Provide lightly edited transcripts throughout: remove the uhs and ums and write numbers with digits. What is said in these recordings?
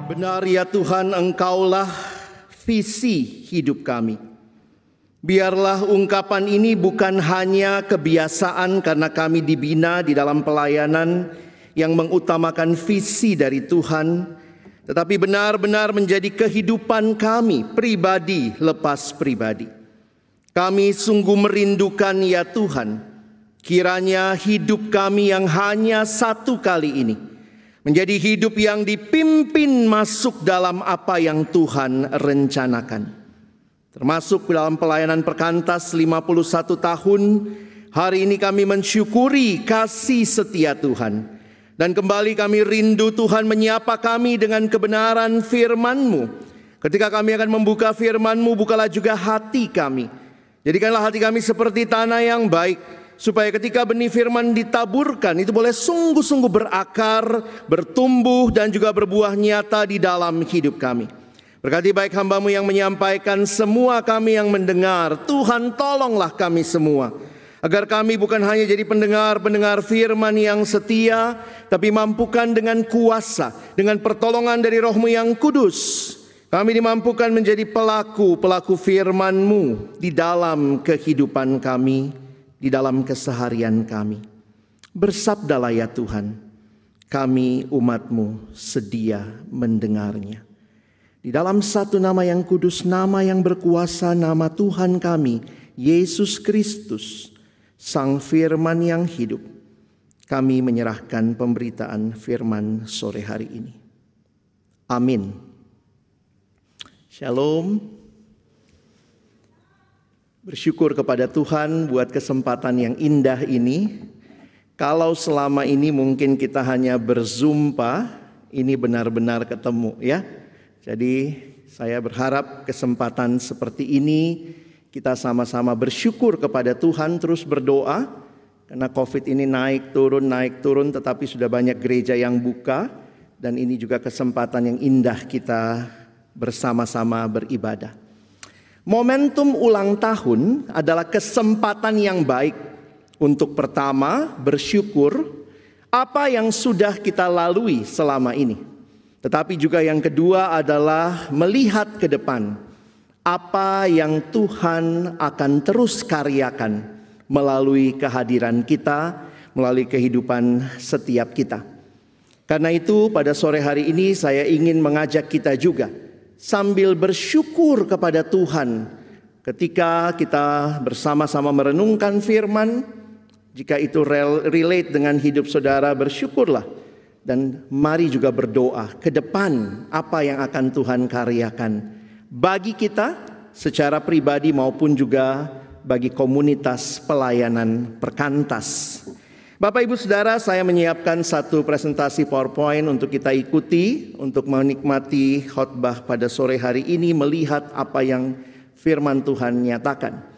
Benar ya Tuhan, Engkaulah visi hidup kami. Biarlah ungkapan ini bukan hanya kebiasaan karena kami dibina di dalam pelayanan yang mengutamakan visi dari Tuhan, tetapi benar-benar menjadi kehidupan kami pribadi lepas pribadi. Kami sungguh merindukan ya Tuhan, kiranya hidup kami yang hanya satu kali ini menjadi hidup yang dipimpin masuk dalam apa yang Tuhan rencanakan. Termasuk dalam pelayanan perkantas 51 tahun, hari ini kami mensyukuri kasih setia Tuhan. Dan kembali kami rindu Tuhan menyapa kami dengan kebenaran firman-Mu. Ketika kami akan membuka firman-Mu, bukalah juga hati kami. Jadikanlah hati kami seperti tanah yang baik, supaya ketika benih firman ditaburkan, itu boleh sungguh-sungguh berakar, bertumbuh, dan juga berbuah nyata di dalam hidup kami. Berkati baik hamba-Mu yang menyampaikan, semua kami yang mendengar. Tuhan tolonglah kami semua, agar kami bukan hanya jadi pendengar-pendengar firman yang setia, tapi mampukan dengan kuasa, dengan pertolongan dari Roh-Mu yang kudus, kami dimampukan menjadi pelaku-pelaku firman-Mu di dalam kehidupan kami, di dalam keseharian kami. Bersabdalah ya Tuhan, kami umat-Mu sedia mendengarnya. Di dalam satu nama yang kudus, nama yang berkuasa, nama Tuhan kami, Yesus Kristus, Sang Firman yang hidup, kami menyerahkan pemberitaan firman sore hari ini. Amin. Shalom. Bersyukur kepada Tuhan buat kesempatan yang indah ini. Kalau selama ini mungkin kita hanya berzumpa, ini benar-benar ketemu ya. Jadi saya berharap kesempatan seperti ini kita sama-sama bersyukur kepada Tuhan, terus berdoa. Karena COVID ini naik turun, tetapi sudah banyak gereja yang buka. Dan ini juga kesempatan yang indah kita bersama-sama beribadah. Momentum ulang tahun adalah kesempatan yang baik untuk pertama bersyukur apa yang sudah kita lalui selama ini. Tetapi juga yang kedua adalah melihat ke depan apa yang Tuhan akan terus karyakan melalui kehadiran kita, melalui kehidupan setiap kita. Karena itu pada sore hari ini saya ingin mengajak kita juga sambil bersyukur kepada Tuhan ketika kita bersama-sama merenungkan firman. Jika itu relate dengan hidup saudara, bersyukurlah. Dan mari juga berdoa ke depan apa yang akan Tuhan karyakan bagi kita secara pribadi maupun juga bagi komunitas pelayanan perkantas. Bapak Ibu Saudara, saya menyiapkan satu presentasi PowerPoint untuk kita ikuti, untuk menikmati khotbah pada sore hari ini, melihat apa yang firman Tuhan nyatakan.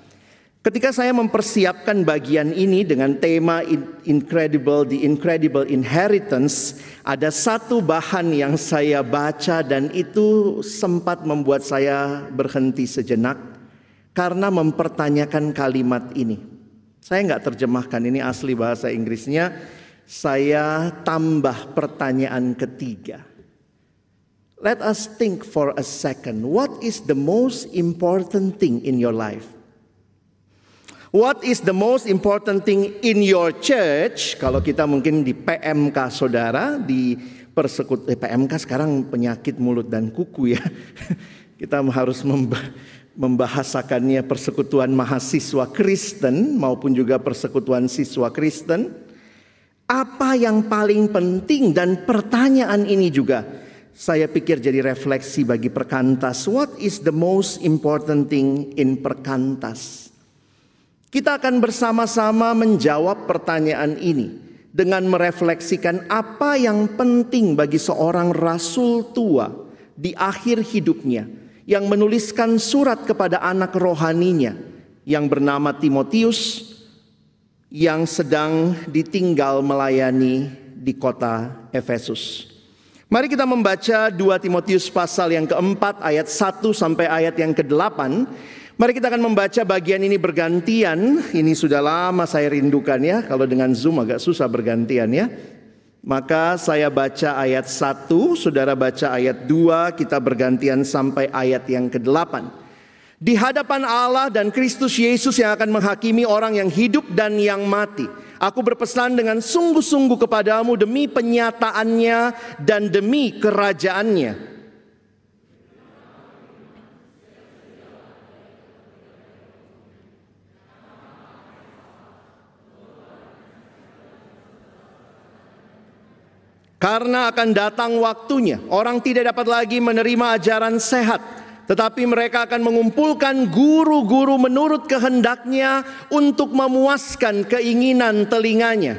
Ketika saya mempersiapkan bagian ini dengan tema The Incredible Inheritance, ada satu bahan yang saya baca dan itu sempat membuat saya berhenti sejenak karena mempertanyakan kalimat ini. Saya nggak terjemahkan, ini asli bahasa Inggrisnya. Saya tambah pertanyaan ketiga. Let us think for a second. What is the most important thing in your life? What is the most important thing in your church? Kalau kita mungkin di PMK saudara, di PMK sekarang penyakit mulut dan kuku ya. Kita harus membahasakannya persekutuan mahasiswa Kristen maupun juga persekutuan siswa Kristen. Apa yang paling penting, dan pertanyaan ini juga saya pikir jadi refleksi bagi perkantas. What is the most important thing in perkantas? Kita akan bersama-sama menjawab pertanyaan ini dengan merefleksikan apa yang penting bagi seorang rasul tua di akhir hidupnya yang menuliskan surat kepada anak rohaninya yang bernama Timotius yang sedang ditinggal melayani di kota Efesus. Mari kita membaca 2 Timotius pasal yang keempat ayat 1 sampai ayat yang ke-8. Mari kita akan membaca bagian ini bergantian. Ini sudah lama saya rindukan ya. Kalau dengan Zoom agak susah bergantian ya. Maka saya baca ayat 1, saudara baca ayat 2, kita bergantian sampai ayat yang ke-8. Di hadapan Allah dan Kristus Yesus yang akan menghakimi orang yang hidup dan yang mati, aku berpesan dengan sungguh-sungguh kepadamu demi penyataannya dan demi kerajaannya. Karena akan datang waktunya, orang tidak dapat lagi menerima ajaran sehat, tetapi mereka akan mengumpulkan guru-guru menurut kehendaknya untuk memuaskan keinginan telinganya.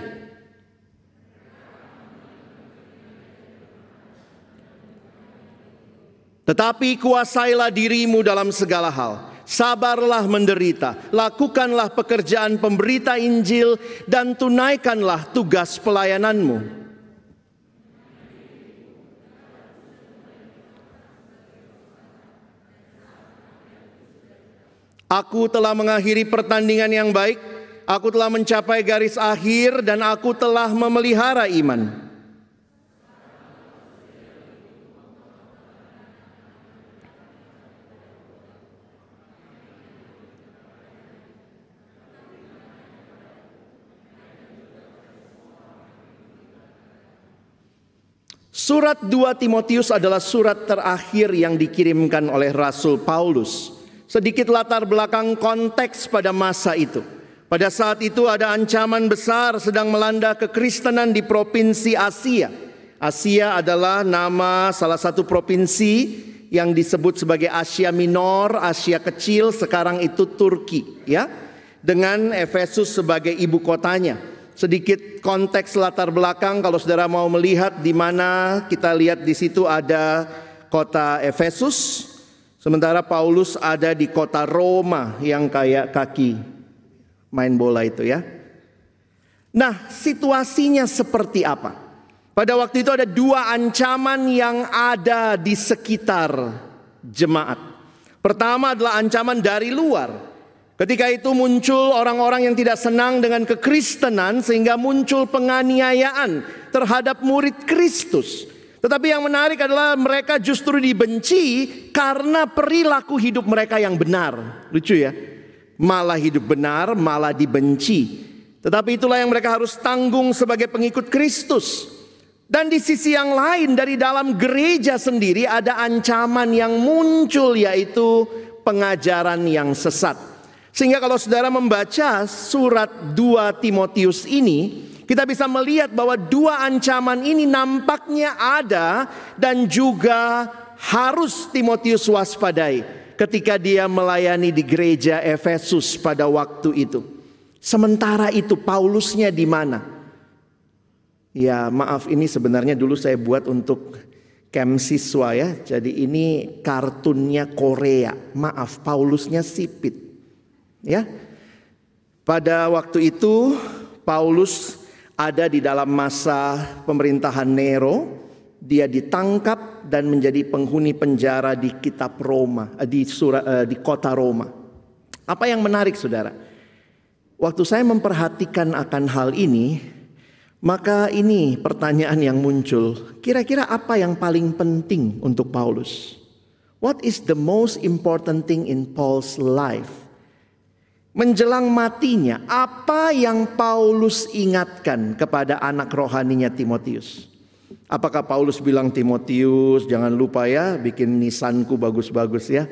Tetapi kuasailah dirimu dalam segala hal. Sabarlah menderita, lakukanlah pekerjaan pemberita Injil, dan tunaikanlah tugas pelayananmu. Aku telah mengakhiri pertandingan yang baik, aku telah mencapai garis akhir, dan aku telah memelihara iman. Surat 2 Timotius adalah surat terakhir yang dikirimkan oleh Rasul Paulus. Sedikit latar belakang konteks pada masa itu. Pada saat itu ada ancaman besar sedang melanda kekristenan di provinsi Asia. Asia adalah nama salah satu provinsi yang disebut sebagai Asia Minor, Asia Kecil, sekarang itu Turki, ya. Dengan Efesus sebagai ibu kotanya. Sedikit konteks latar belakang kalau saudara mau melihat di mana, kita lihat di situ ada kota Efesus. Sementara Paulus ada di kota Roma yang kayak kaki main bola itu, ya. Nah, situasinya seperti apa? Pada waktu itu ada dua ancaman yang ada di sekitar jemaat. Pertama adalah ancaman dari luar. Ketika itu muncul orang-orang yang tidak senang dengan kekristenan sehingga muncul penganiayaan terhadap murid Kristus. Tetapi yang menarik adalah mereka justru dibenci karena perilaku hidup mereka yang benar. Lucu ya, malah hidup benar, malah dibenci. Tetapi itulah yang mereka harus tanggung sebagai pengikut Kristus. Dan di sisi yang lain, dari dalam gereja sendiri ada ancaman yang muncul, yaitu pengajaran yang sesat. Sehingga kalau saudara membaca surat 2 Timotius ini, kita bisa melihat bahwa dua ancaman ini nampaknya ada dan juga harus Timotius waspadai ketika dia melayani di gereja Efesus pada waktu itu. Sementara itu Paulusnya di mana? Ya, maaf, ini sebenarnya dulu saya buat untuk camp siswa, ya. Jadi ini kartunnya Korea. Maaf, Paulusnya sipit. Ya. Pada waktu itu Paulus ada di dalam masa pemerintahan Nero. Dia ditangkap dan menjadi penghuni penjara di kitab Roma, di kota Roma. Apa yang menarik, saudara? Waktu saya memperhatikan akan hal ini, maka ini pertanyaan yang muncul. Kira-kira apa yang paling penting untuk Paulus? What is the most important thing in Paul's life? Menjelang matinya, apa yang Paulus ingatkan kepada anak rohaninya Timotius? Apakah Paulus bilang, Timotius jangan lupa ya bikin nisanku bagus-bagus ya.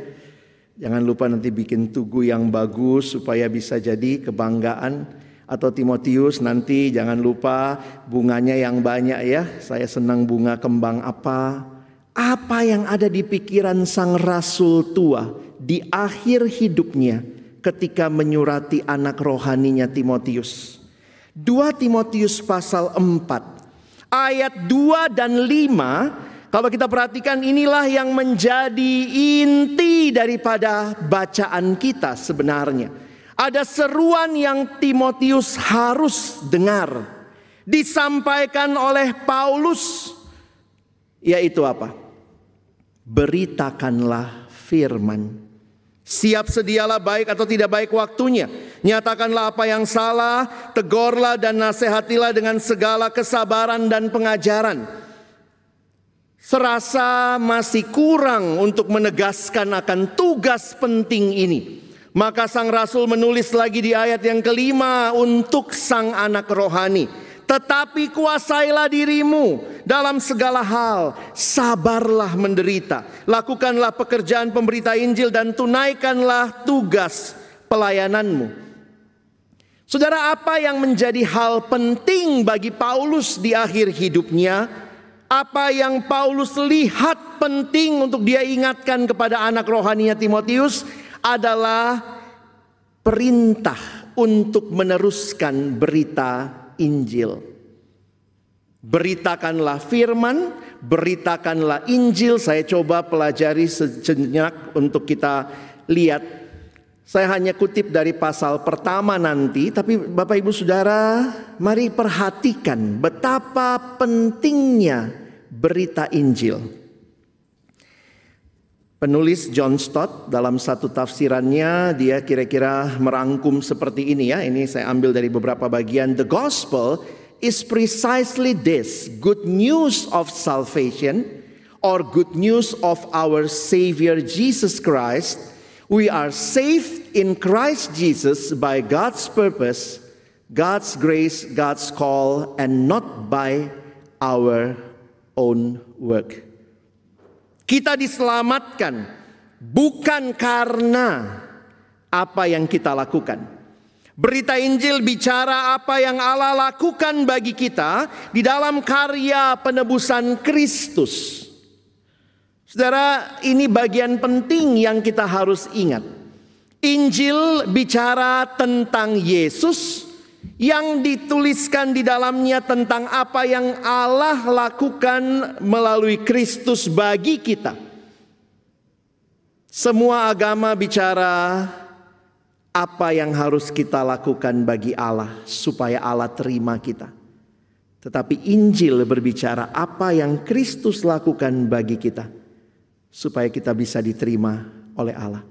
Jangan lupa nanti bikin tugu yang bagus supaya bisa jadi kebanggaan. Atau Timotius nanti jangan lupa bunganya yang banyak ya. Saya senang bunga kembang apa. Apa yang ada di pikiran sang rasul tua di akhir hidupnya ketika menyurati anak rohaninya Timotius? 2 Timotius pasal 4 ayat 2 dan 5. Kalau kita perhatikan, inilah yang menjadi inti daripada bacaan kita sebenarnya. Ada seruan yang Timotius harus dengar, disampaikan oleh Paulus, yaitu apa? Beritakanlah firman. Siap sedialah baik atau tidak baik waktunya. Nyatakanlah apa yang salah, tegurlah dan nasihatilah dengan segala kesabaran dan pengajaran. Serasa masih kurang untuk menegaskan akan tugas penting ini, maka sang rasul menulis lagi di ayat yang kelima untuk sang anak rohani. Tetapi kuasailah dirimu dalam segala hal, sabarlah menderita, lakukanlah pekerjaan pemberita Injil dan tunaikanlah tugas pelayananmu. Saudara, apa yang menjadi hal penting bagi Paulus di akhir hidupnya? Apa yang Paulus lihat penting untuk dia ingatkan kepada anak rohaninya Timotius adalah perintah untuk meneruskan berita Injil. Beritakanlah firman, beritakanlah Injil. Saya coba pelajari sejenak untuk kita lihat. Saya hanya kutip dari pasal pertama nanti, tapi Bapak Ibu Saudara, mari perhatikan betapa pentingnya berita Injil. Penulis John Stott dalam satu tafsirannya, dia kira-kira merangkum seperti ini ya. Ini saya ambil dari beberapa bagian. The gospel is precisely this, good news of salvation or good news of our Savior Jesus Christ. We are saved in Christ Jesus by God's purpose, God's grace, God's call, and not by our own work. Kita diselamatkan bukan karena apa yang kita lakukan. Berita Injil bicara apa yang Allah lakukan bagi kita di dalam karya penebusan Kristus. Saudara, ini bagian penting yang kita harus ingat. Injil bicara tentang Yesus, yang dituliskan di dalamnya tentang apa yang Allah lakukan melalui Kristus bagi kita. Semua agama bicara apa yang harus kita lakukan bagi Allah supaya Allah terima kita. Tetapi Injil berbicara apa yang Kristus lakukan bagi kita supaya kita bisa diterima oleh Allah.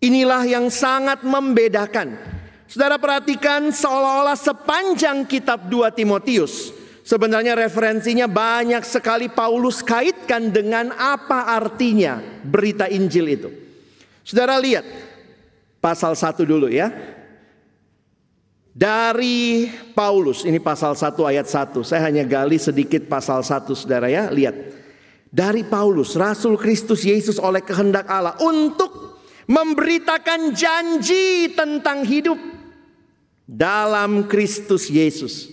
Inilah yang sangat membedakan. Saudara perhatikan, seolah-olah sepanjang kitab 2 Timotius, sebenarnya referensinya banyak sekali Paulus kaitkan dengan apa artinya berita Injil itu. Saudara lihat pasal 1 dulu ya. Dari Paulus, ini pasal 1 ayat 1. Saya hanya gali sedikit pasal 1 saudara ya, lihat. Dari Paulus, Rasul Kristus Yesus oleh kehendak Allah untuk memberitakan janji tentang hidup dalam Kristus Yesus.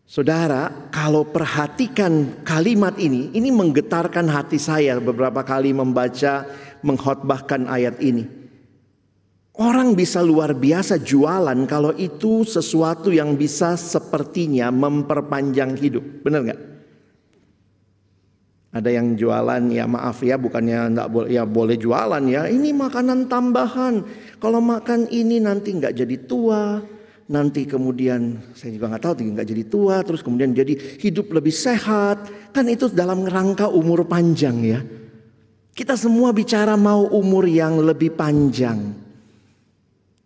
Saudara, kalau perhatikan kalimat ini menggetarkan hati saya beberapa kali membaca, mengkhotbahkan ayat ini. Orang bisa luar biasa jualan kalau itu sesuatu yang bisa sepertinya memperpanjang hidup. Benar nggak? Ada yang jualan, ya maaf ya, bukannya nggak boleh, ya boleh jualan ya. Ini makanan tambahan. Kalau makan ini nanti nggak jadi tua. Nanti kemudian saya juga nggak tahu nggak jadi tua. Terus kemudian jadi hidup lebih sehat. Kan itu dalam rangka umur panjang ya. Kita semua bicara mau umur yang lebih panjang.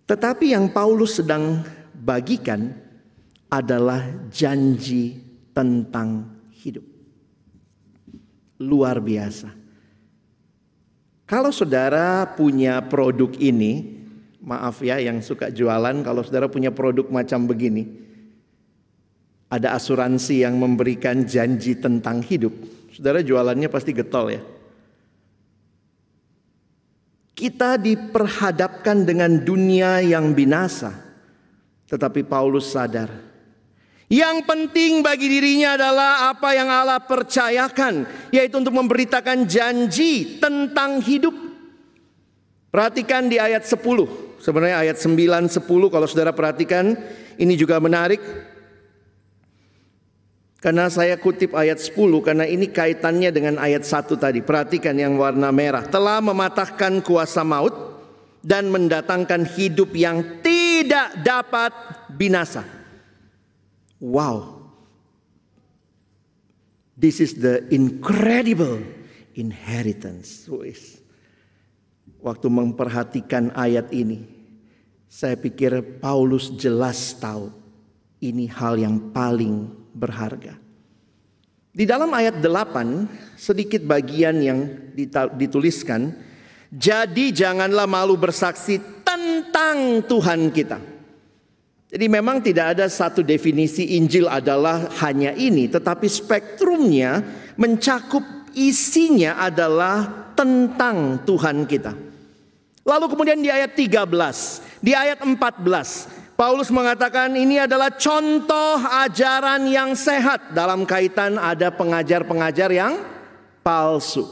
Tetapi yang Paulus sedang bagikan adalah janji tentang hidup. Luar biasa. Kalau saudara punya produk ini, maaf ya yang suka jualan, kalau saudara punya produk macam begini, ada asuransi yang memberikan janji tentang hidup, saudara jualannya pasti getol ya. Kita diperhadapkan dengan dunia yang binasa, tetapi Paulus sadar yang penting bagi dirinya adalah apa yang Allah percayakan, yaitu untuk memberitakan janji tentang hidup. Perhatikan di ayat 10, sebenarnya ayat 9, 10 kalau saudara perhatikan, ini juga menarik. Karena saya kutip ayat 10, karena ini kaitannya dengan ayat 1 tadi. Perhatikan yang warna merah. Telah mematahkan kuasa maut dan mendatangkan hidup yang tidak dapat binasa. Wow, this is the incredible inheritance. Waktu memperhatikan ayat ini, Saya pikir Paulus jelas tahu ini hal yang paling berharga. Di dalam ayat 8 sedikit bagian yang dituliskan, jadi janganlah malu bersaksi tentang Tuhan kita. Jadi memang tidak ada satu definisi Injil adalah hanya ini, tetapi spektrumnya mencakup isinya adalah tentang Tuhan kita. Lalu kemudian di ayat 13, di ayat 14, Paulus mengatakan ini adalah contoh ajaran yang sehat dalam kaitan ada pengajar-pengajar yang palsu.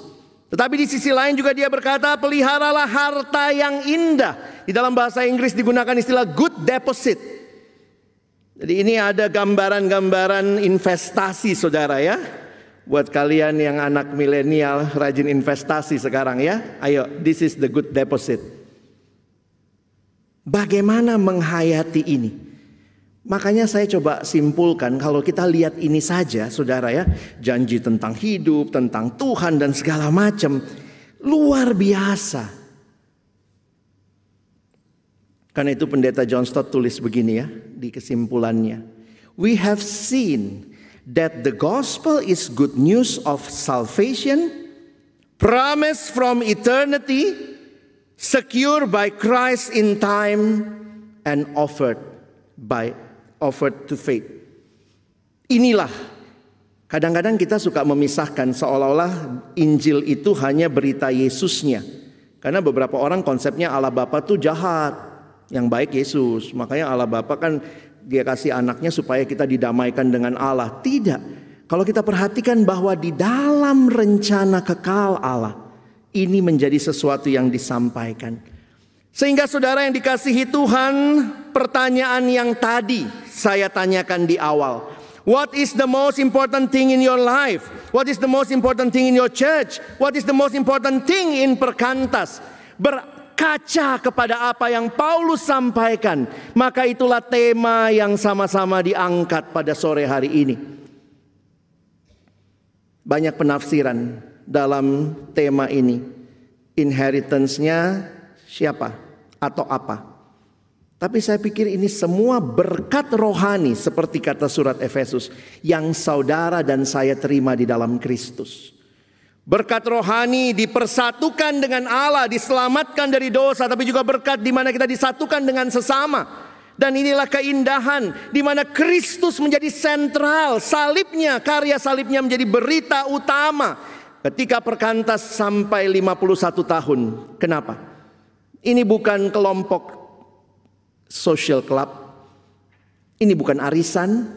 Tetapi di sisi lain juga dia berkata, peliharalah harta yang indah. Di dalam bahasa Inggris digunakan istilah good deposit. Jadi ini ada gambaran-gambaran investasi saudara ya. Buat kalian yang anak milenial rajin investasi sekarang ya. Ayo, this is the good deposit. Bagaimana menghayati ini? Makanya saya coba simpulkan, kalau kita lihat ini saja saudara ya, janji tentang hidup, tentang Tuhan dan segala macam, luar biasa. Karena itu pendeta John Stott tulis begini ya di kesimpulannya. We have seen that the gospel is good news of salvation, promise from eternity, secure by Christ in time, and offered to faith. Inilah, kadang-kadang kita suka memisahkan seolah-olah Injil itu hanya berita Yesusnya. Karena beberapa orang konsepnya Allah Bapa tuh jahat, yang baik Yesus. Makanya Allah Bapa kan dia kasih anaknya supaya kita didamaikan dengan Allah. Tidak. Kalau kita perhatikan bahwa di dalam rencana kekal Allah, ini menjadi sesuatu yang disampaikan. Sehingga saudara yang dikasihi Tuhan, pertanyaan yang tadi saya tanyakan di awal. What is the most important thing in your life? What is the most important thing in your church? What is the most important thing in Perkantas? Berkaca kepada apa yang Paulus sampaikan, maka itulah tema yang sama-sama diangkat pada sore hari ini. Banyak penafsiran dalam tema ini. Inheritance-nya siapa atau apa? Tapi saya pikir ini semua berkat rohani seperti kata surat Efesus yang saudara dan saya terima di dalam Kristus. Berkat rohani dipersatukan dengan Allah, diselamatkan dari dosa, tapi juga berkat di mana kita disatukan dengan sesama. Dan inilah keindahan di mana Kristus menjadi sentral, salibnya, karya salibnya menjadi berita utama. Ketika Perkantas sampai 51 tahun. Kenapa? Ini bukan kelompok social club. Ini bukan arisan.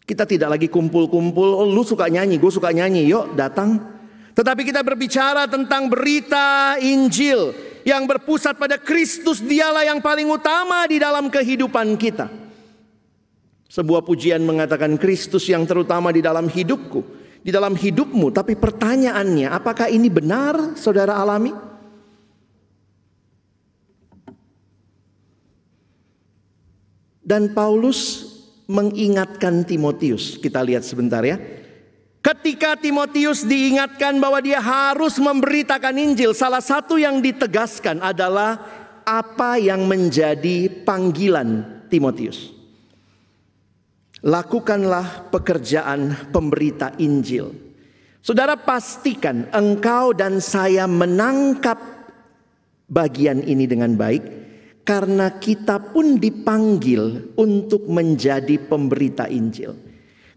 Kita tidak lagi kumpul-kumpul. Oh, lu suka nyanyi, gue suka nyanyi, yuk datang. Tetapi kita berbicara tentang berita Injil yang berpusat pada Kristus. Dialah yang paling utama di dalam kehidupan kita. Sebuah pujian mengatakan Kristus yang terutama di dalam hidupku, di dalam hidupmu. Tapi pertanyaannya, apakah ini benar saudara alami? Dan Paulus mengingatkan Timotius. Kita lihat sebentar ya. Ketika Timotius diingatkan bahwa dia harus memberitakan Injil, salah satu yang ditegaskan adalah apa yang menjadi panggilan Timotius. Lakukanlah pekerjaan pemberita Injil. Saudara pastikan engkau dan saya menangkap bagian ini dengan baik. Karena kita pun dipanggil untuk menjadi pemberita Injil.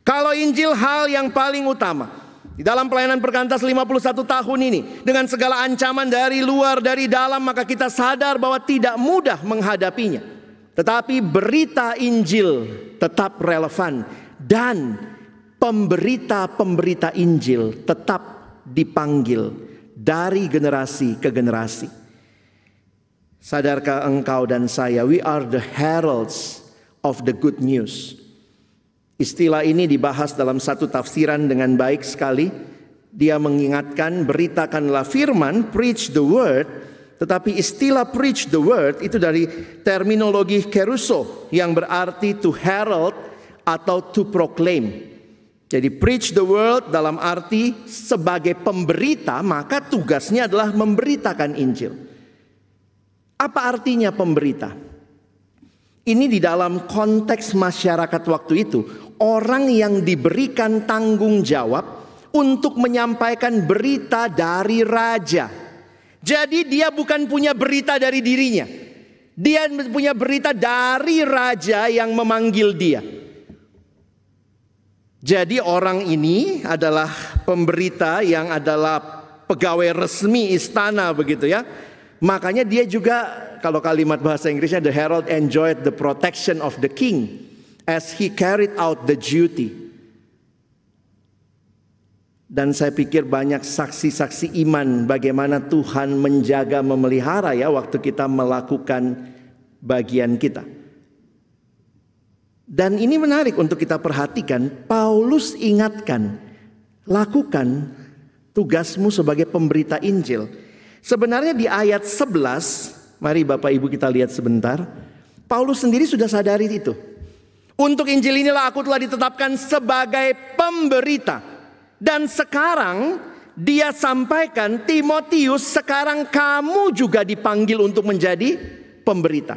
Kalau Injil hal yang paling utama. Di dalam pelayanan Perkantas 51 tahun ini. Dengan segala ancaman dari luar, dari dalam. Maka kita sadar bahwa tidak mudah menghadapinya. Tetapi berita Injil tetap relevan. Dan pemberita-pemberita Injil tetap dipanggil dari generasi ke generasi. Sadarkah engkau dan saya, we are the heralds of the good news. Istilah ini dibahas dalam satu tafsiran dengan baik sekali. Dia mengingatkan, beritakanlah firman, preach the word. Tetapi istilah preach the word itu dari terminologi keruso yang berarti to herald atau to proclaim. Jadi preach the word dalam arti sebagai pemberita, maka tugasnya adalah memberitakan Injil. Apa artinya pemberita? Ini di dalam konteks masyarakat waktu itu, orang yang diberikan tanggung jawab untuk menyampaikan berita dari raja. Jadi dia bukan punya berita dari dirinya. Dia punya berita dari raja yang memanggil dia. Jadi orang ini adalah pemberita yang adalah pegawai resmi istana begitu ya. Makanya dia juga, kalau kalimat bahasa Inggrisnya, the herald enjoyed the protection of the king as he carried out the duty. Dan saya pikir banyak saksi-saksi iman bagaimana Tuhan menjaga, memelihara ya waktu kita melakukan bagian kita. Dan ini menarik untuk kita perhatikan. Paulus ingatkan, lakukan tugasmu sebagai pemberita Injil. Sebenarnya di ayat 11, mari Bapak Ibu kita lihat sebentar. Paulus sendiri sudah sadari itu. Untuk Injil inilah aku telah ditetapkan sebagai pemberita. Dan sekarang dia sampaikan, Timotius, sekarang kamu juga dipanggil untuk menjadi pemberita.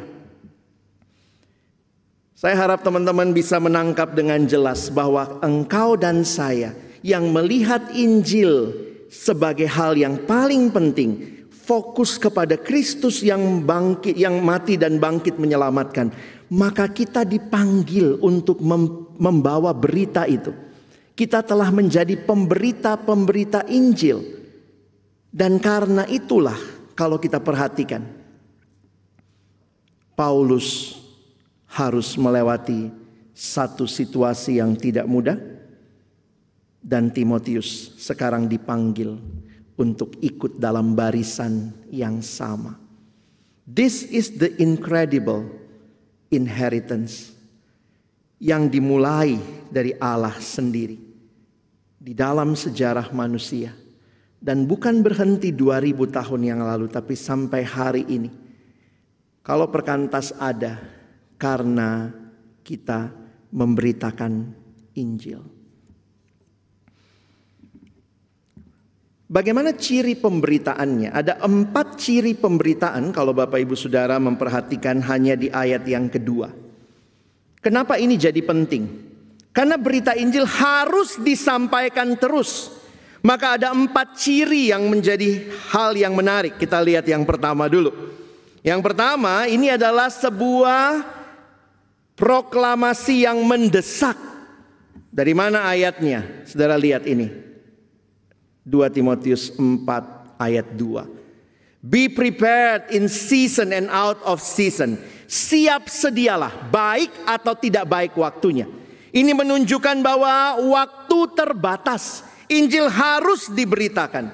Saya harap teman-teman bisa menangkap dengan jelas bahwa engkau dan saya yang melihat Injil sebagai hal yang paling penting, fokus kepada Kristus yang bangkit, yang mati dan bangkit menyelamatkan, maka kita dipanggil untuk membawa berita itu. Kita telah menjadi pemberita-pemberita Injil. Dan karena itulah kalau kita perhatikan, Paulus harus melewati satu situasi yang tidak mudah. Dan Timotius sekarang dipanggil untuk ikut dalam barisan yang sama. This is the incredible inheritance yang dimulai dari Allah sendiri di dalam sejarah manusia. Dan bukan berhenti 2000 tahun yang lalu, tapi sampai hari ini. Kalau perkantas ada, karena kita memberitakan Injil. Bagaimana ciri pemberitaannya? Ada 4 ciri pemberitaan kalau Bapak Ibu Saudara memperhatikan hanya di ayat yang kedua. Kenapa ini jadi penting? Karena berita Injil harus disampaikan terus. Maka ada 4 ciri yang menjadi hal yang menarik. Kita lihat yang pertama dulu. Yang pertama, ini adalah sebuah proklamasi yang mendesak. Dari mana ayatnya? Saudara lihat ini. 2 Timotius 4 ayat 2. Be prepared in season and out of season. Siap sedialah, baik atau tidak baik waktunya. Ini menunjukkan bahwa waktu terbatas. Injil harus diberitakan.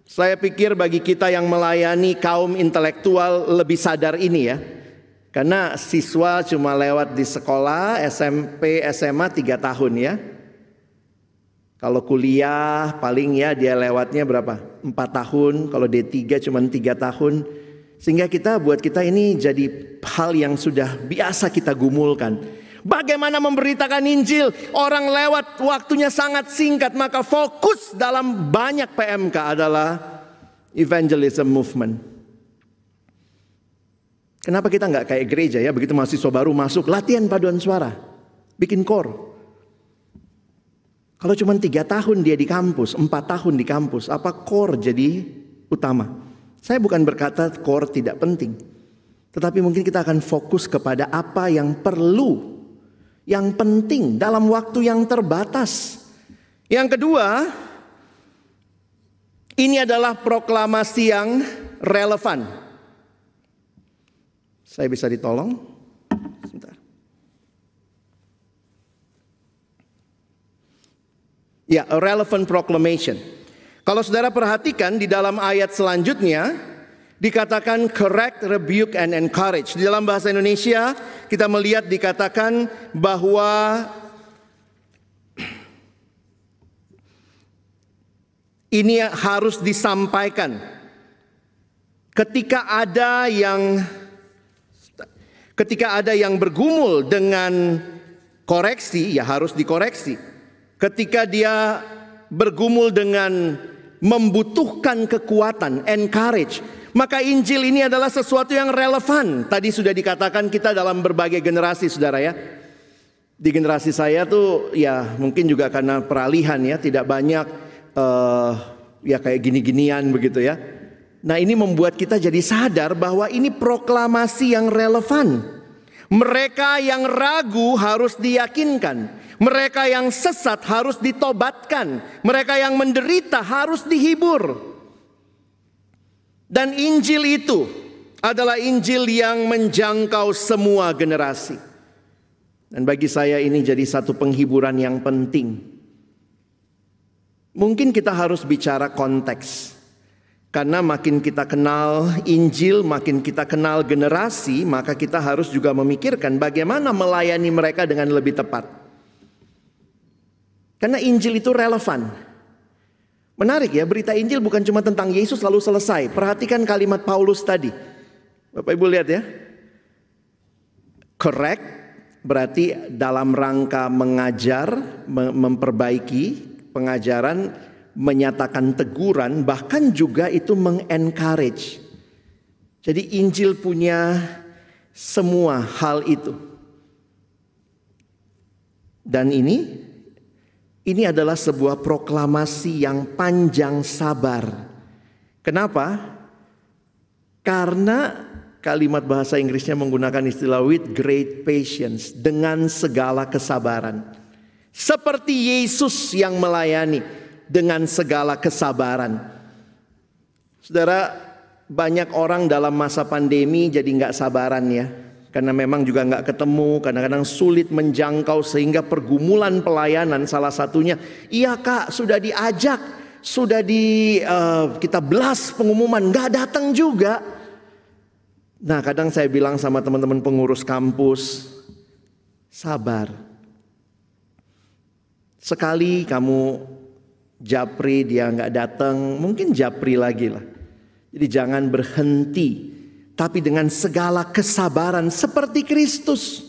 Saya pikir bagi kita yang melayani kaum intelektual lebih sadar ini ya. Karena siswa cuma lewat di sekolah SMP, SMA 3 tahun ya. Kalau kuliah paling ya dia lewatnya berapa? 4 tahun. Kalau D3 cuma 3 tahun. Sehingga buat kita ini jadi hal yang sudah biasa kita gumulkan. Bagaimana memberitakan Injil? Orang lewat waktunya sangat singkat. Maka fokus dalam banyak PMK adalah evangelism movement. Kenapa kita nggak kayak gereja ya, begitu mahasiswa baru masuk, latihan paduan suara, bikin core. Kalau cuma 3 tahun dia di kampus, 4 tahun di kampus, apa core jadi utama? Saya bukan berkata core tidak penting. Tetapi mungkin kita akan fokus kepada apa yang perlu, yang penting dalam waktu yang terbatas. Yang kedua, ini adalah proklamasi yang relevan. Saya bisa ditolong? Sebentar. Ya, a relevant proclamation. Kalau saudara perhatikan di dalam ayat selanjutnya, dikatakan correct, rebuke, and encourage. Di dalam bahasa Indonesia, kita melihat dikatakan bahwa ini harus disampaikan. Ketika ada yang bergumul dengan koreksi, ya harus dikoreksi. Ketika dia bergumul dengan membutuhkan kekuatan, encourage, Maka Injil ini adalah sesuatu yang relevan. Tadi sudah dikatakan kita dalam berbagai generasi, saudara ya. Di generasi saya tuh ya mungkin juga karena peralihan ya, tidak banyak ya kayak gini-ginian begitu ya. Nah ini membuat kita jadi sadar bahwa ini proklamasi yang relevan. Mereka yang ragu harus diyakinkan. Mereka yang sesat harus ditobatkan. Mereka yang menderita harus dihibur. Dan Injil itu adalah Injil yang menjangkau semua generasi. Dan bagi saya ini jadi satu penghiburan yang penting. Mungkin kita harus bicara konteks. Karena makin kita kenal Injil, makin kita kenal generasi, maka kita harus juga memikirkan bagaimana melayani mereka dengan lebih tepat. Karena Injil itu relevan. Menarik ya, berita Injil bukan cuma tentang Yesus lalu selesai. Perhatikan kalimat Paulus tadi. Bapak Ibu lihat ya. Correct berarti dalam rangka mengajar, memperbaiki pengajaran, menyatakan teguran, bahkan juga itu mengencourage. Jadi Injil punya semua hal itu. Dan ini adalah sebuah proklamasi yang panjang sabar. Kenapa? Karena kalimat bahasa Inggrisnya menggunakan istilah with great patience, dengan segala kesabaran. Seperti Yesus yang melayani dengan segala kesabaran. Saudara, banyak orang dalam masa pandemi jadi nggak sabaran ya. Karena memang juga nggak ketemu, kadang-kadang sulit menjangkau sehingga pergumulan pelayanan salah satunya. Iya kak, sudah diajak, sudah kita blast pengumuman, nggak datang juga. Nah kadang saya bilang sama teman-teman pengurus kampus, sabar. Sekali kamu japri dia nggak datang, mungkin japri lagi lah. Jadi jangan berhenti. Tapi dengan segala kesabaran seperti Kristus.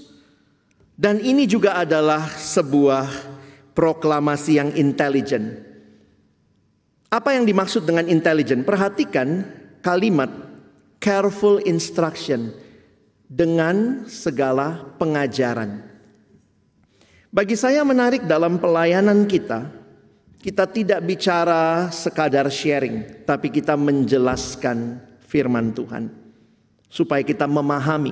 Dan ini juga adalah sebuah proklamasi yang intelijen. Apa yang dimaksud dengan intelijen? Perhatikan kalimat careful instruction, dengan segala pengajaran. Bagi saya menarik dalam pelayanan kita tidak bicara sekadar sharing, tapi kita menjelaskan firman Tuhan. Supaya kita memahami.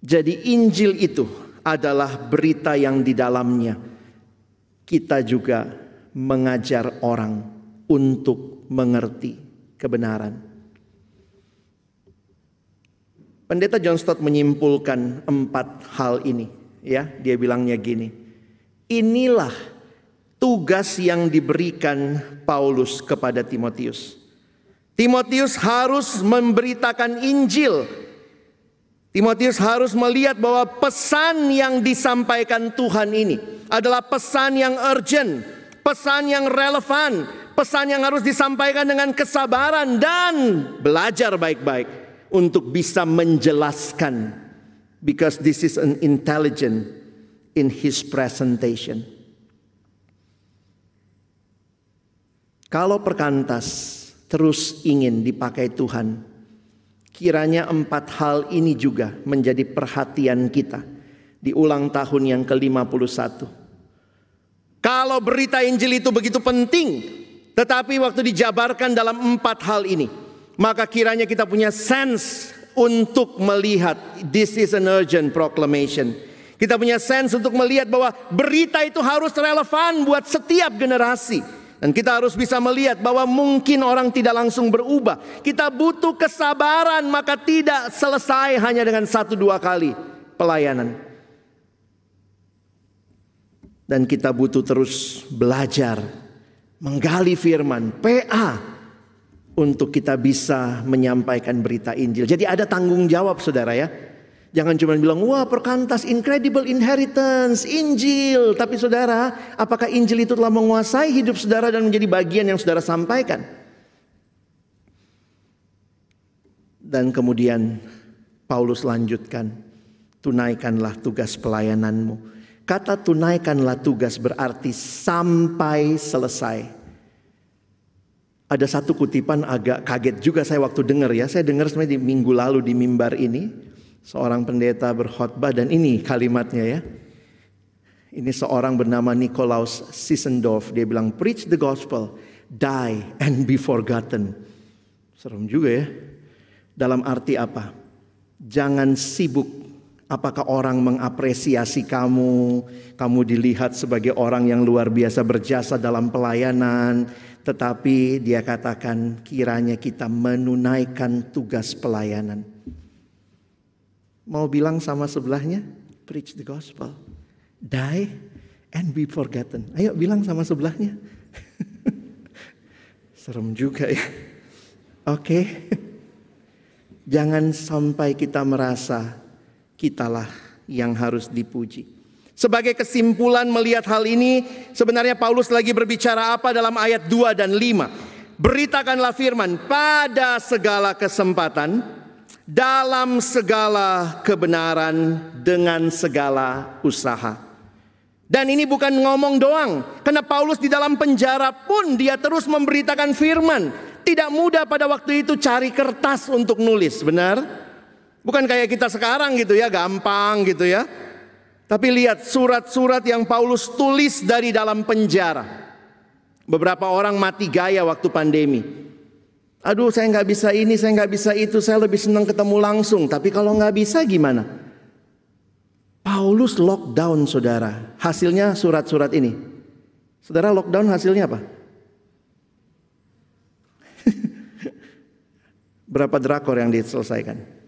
Jadi Injil itu adalah berita yang di dalamnya kita juga mengajar orang untuk mengerti kebenaran. Pendeta John Stott menyimpulkan 4 hal ini. Ya, dia bilangnya gini. Inilah tugas yang diberikan Paulus kepada Timotius. Timotius harus memberitakan Injil. Timotius harus melihat bahwa pesan yang disampaikan Tuhan ini adalah pesan yang urgent, pesan yang relevan, pesan yang harus disampaikan dengan kesabaran dan belajar baik-baik untuk bisa menjelaskan. Because this is an intelligent in his presentation. Kalau perkantas terus ingin dipakai Tuhan, kiranya 4 hal ini juga menjadi perhatian kita di ulang tahun yang ke-51. Kalau berita Injil itu begitu penting, tetapi waktu dijabarkan dalam 4 hal ini, maka kiranya kita punya sense untuk melihat this is an urgent proclamation. Kita punya sense untuk melihat bahwa berita itu harus relevan buat setiap generasi. Dan kita harus bisa melihat bahwa mungkin orang tidak langsung berubah. Kita butuh kesabaran, maka tidak selesai hanya dengan 1-2 kali pelayanan. Dan kita butuh terus belajar, menggali firman, PA, untuk kita bisa menyampaikan berita Injil. Jadi ada tanggung jawab saudara ya. Jangan cuma bilang, wah perkantas incredible inheritance, Injil. Tapi saudara, apakah Injil itu telah menguasai hidup saudara dan menjadi bagian yang saudara sampaikan? Dan kemudian Paulus lanjutkan, tunaikanlah tugas pelayananmu. Kata tunaikanlah tugas berarti sampai selesai. Ada satu kutipan agak kaget juga saya waktu dengar ya. Saya dengar sebenarnya di minggu lalu di mimbar ini. Seorang pendeta berkhotbah dan ini kalimatnya ya. Ini seorang bernama Nikolaus Sissendorf. Dia bilang, preach the gospel, die and be forgotten. Serem juga ya. Dalam arti apa? Jangan sibuk apakah orang mengapresiasi kamu. Kamu dilihat sebagai orang yang luar biasa berjasa dalam pelayanan. Tetapi dia katakan kiranya kita menunaikan tugas pelayanan. Mau bilang sama sebelahnya, preach the gospel, die and be forgotten. Ayo bilang sama sebelahnya. Serem juga ya. Oke. Jangan sampai kita merasa kitalah yang harus dipuji. Sebagai kesimpulan melihat hal ini, sebenarnya Paulus lagi berbicara apa dalam ayat 2 dan 5. Beritakanlah firman pada segala kesempatan, dalam segala kebenaran, dengan segala usaha. Dan ini bukan ngomong doang, karena Paulus di dalam penjara pun dia terus memberitakan firman. Tidak mudah pada waktu itu cari kertas untuk nulis, benar? Bukan kayak kita sekarang gitu ya, gampang gitu ya. Tapi lihat surat-surat yang Paulus tulis dari dalam penjara. Beberapa orang mati gaya waktu pandemi. Aduh, saya nggak bisa ini, saya nggak bisa itu, saya lebih senang ketemu langsung. Tapi kalau nggak bisa gimana? Paulus lockdown, saudara. Hasilnya surat-surat ini. Saudara, lockdown hasilnya apa? Berapa drakor yang diselesaikan?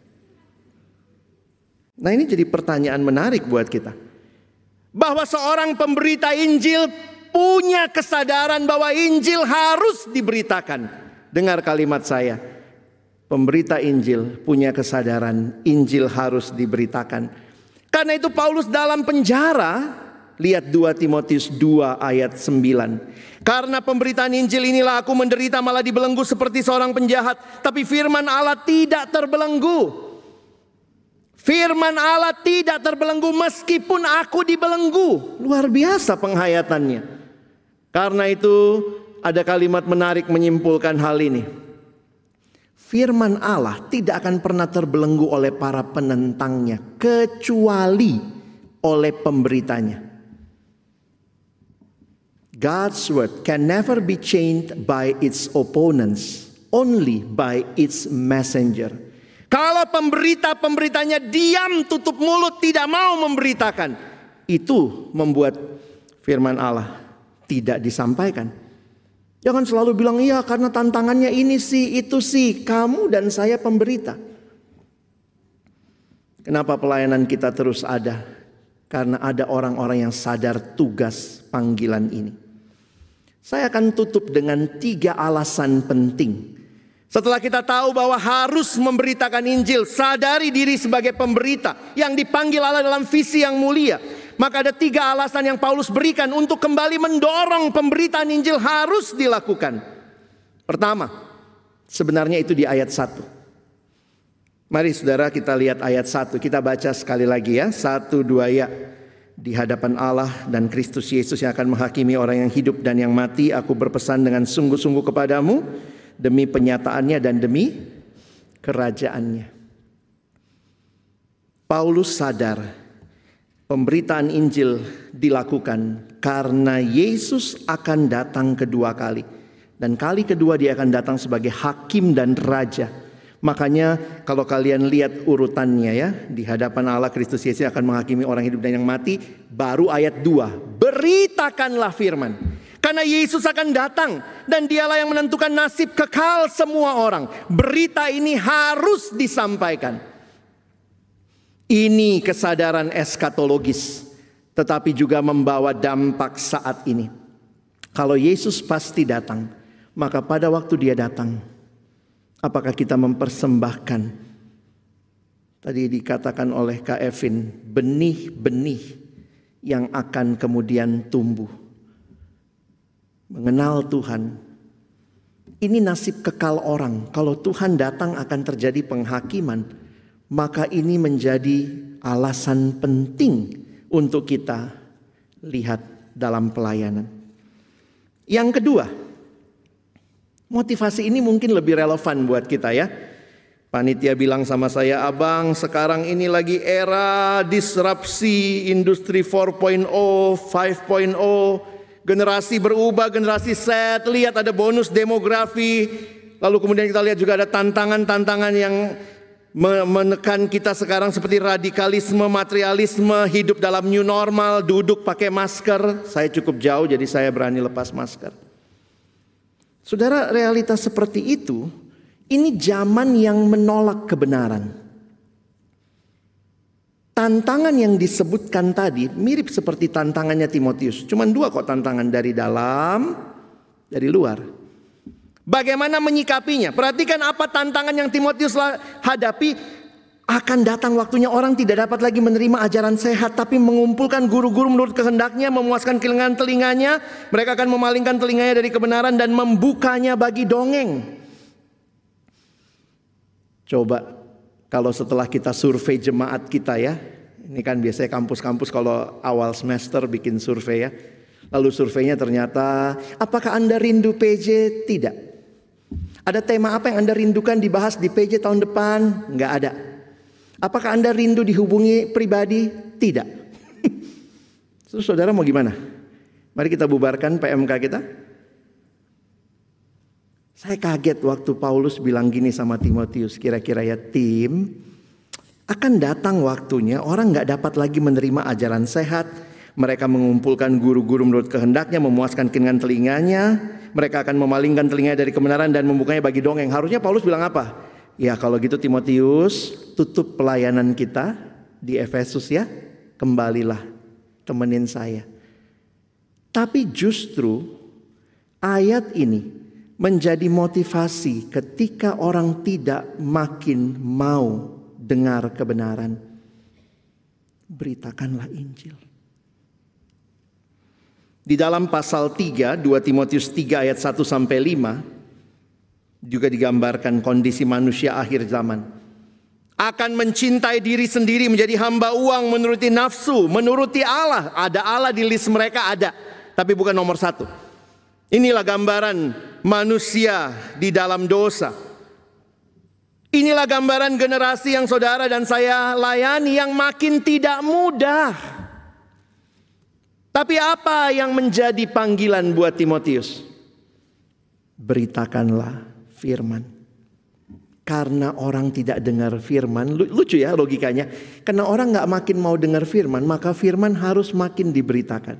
Nah, ini jadi pertanyaan menarik buat kita. Bahwa seorang pemberita Injil punya kesadaran bahwa Injil harus diberitakan. Dengar kalimat saya. Pemberita Injil punya kesadaran Injil harus diberitakan. Karena itu Paulus dalam penjara, lihat 2 Timotius 2 ayat 9. Karena pemberitaan Injil inilah aku menderita malah dibelenggu seperti seorang penjahat. Tapi firman Allah tidak terbelenggu. Firman Allah tidak terbelenggu meskipun aku dibelenggu. Luar biasa penghayatannya. Karena itu ada kalimat menarik menyimpulkan hal ini. Firman Allah tidak akan pernah terbelenggu oleh para penentangnya. Kecuali oleh pemberitanya. God's word can never be changed by its opponents, only by its messenger. Kalau pemberitanya diam, tutup mulut, tidak mau memberitakan, itu membuat firman Allah tidak disampaikan. Jangan selalu bilang, iya karena tantangannya ini sih, itu sih. Kamu dan saya pemberita. Kenapa pelayanan kita terus ada? Karena ada orang-orang yang sadar tugas panggilan ini. Saya akan tutup dengan 3 alasan penting. Setelah kita tahu bahwa harus memberitakan Injil, sadari diri sebagai pemberita yang dipanggil Allah dalam visi yang mulia. Maka ada 3 alasan yang Paulus berikan untuk kembali mendorong pemberitaan Injil harus dilakukan. Pertama, sebenarnya itu di ayat 1. Mari saudara kita lihat ayat 1. Kita baca sekali lagi ya. 1, 2 ya. Di hadapan Allah dan Kristus Yesus yang akan menghakimi orang yang hidup dan yang mati, aku berpesan dengan sungguh-sungguh kepadamu demi penyataannya dan demi kerajaannya. Paulus sadar pemberitaan Injil dilakukan karena Yesus akan datang kedua kali. Dan kali kedua dia akan datang sebagai hakim dan raja. Makanya kalau kalian lihat urutannya ya, di hadapan Allah Kristus Yesus akan menghakimi orang hidup dan yang mati. Baru ayat 2, beritakanlah firman. Karena Yesus akan datang dan dialah yang menentukan nasib kekal semua orang. Berita ini harus disampaikan. Ini kesadaran eskatologis, tetapi juga membawa dampak saat ini. Kalau Yesus pasti datang, maka pada waktu dia datang, apakah kita mempersembahkan, tadi dikatakan oleh Kak Evin, benih-benih yang akan kemudian tumbuh. Mengenal Tuhan. Ini nasib kekal orang. Kalau Tuhan datang akan terjadi penghakiman. Maka ini menjadi alasan penting untuk kita lihat dalam pelayanan. Yang kedua, Motivasi ini mungkin lebih relevan buat kita ya. Panitia bilang sama saya, abang sekarang ini lagi era disrupsi industri 4.0, 5.0. Generasi berubah, generasi set, lihat ada bonus demografi. Lalu kemudian kita lihat juga ada tantangan-tantangan yang menekan kita sekarang seperti radikalisme, materialisme, hidup dalam new normal, duduk pakai masker. Saya cukup jauh jadi saya berani lepas masker. Saudara, realitas seperti itu, ini zaman yang menolak kebenaran. Tantangan yang disebutkan tadi mirip seperti tantangannya Timotius. Cuman dua kok tantangan, dari dalam, dari luar. Bagaimana menyikapinya? Perhatikan apa tantangan yang Timotius hadapi. Akan datang waktunya orang tidak dapat lagi menerima ajaran sehat, tapi mengumpulkan guru-guru menurut kehendaknya, memuaskan kelingan telinganya. Mereka akan memalingkan telinganya dari kebenaran dan membukanya bagi dongeng. Coba kalau setelah kita survei jemaat kita ya. Ini kan biasanya kampus-kampus kalau awal semester bikin survei ya. Lalu surveinya ternyata, apakah Anda rindu PJ? Tidak. Ada tema apa yang Anda rindukan dibahas di PJ tahun depan? Enggak ada. Apakah Anda rindu dihubungi pribadi? Tidak. Terus saudara mau gimana? Mari kita bubarkan PMK kita. Saya kaget waktu Paulus bilang gini sama Timotius, kira-kira ya tim, akan datang waktunya orang gak dapat lagi menerima ajaran sehat. Mereka mengumpulkan guru-guru menurut kehendaknya, memuaskan keinginan telinganya. Mereka akan memalingkan telinganya dari kebenaran dan membukanya bagi dongeng. Harusnya Paulus bilang apa? Ya kalau gitu Timotius, tutup pelayanan kita di Efesus ya. Kembalilah, temenin saya. Tapi justru ayat ini menjadi motivasi ketika orang tidak makin mau dengar kebenaran. Beritakanlah Injil. Di dalam pasal 3, 2 Timotius 3 ayat 1-5 juga digambarkan kondisi manusia akhir zaman. Akan mencintai diri sendiri, menjadi hamba uang, menuruti nafsu, menuruti Allah. Ada Allah di list mereka, ada. Tapi bukan nomor satu. Inilah gambaran manusia di dalam dosa. Inilah gambaran generasi yang saudara dan saya layani yang makin tidak mudah. Tapi apa yang menjadi panggilan buat Timotius? Beritakanlah firman. Karena orang tidak dengar firman, lucu ya logikanya. Karena orang gak makin mau dengar firman, maka firman harus makin diberitakan.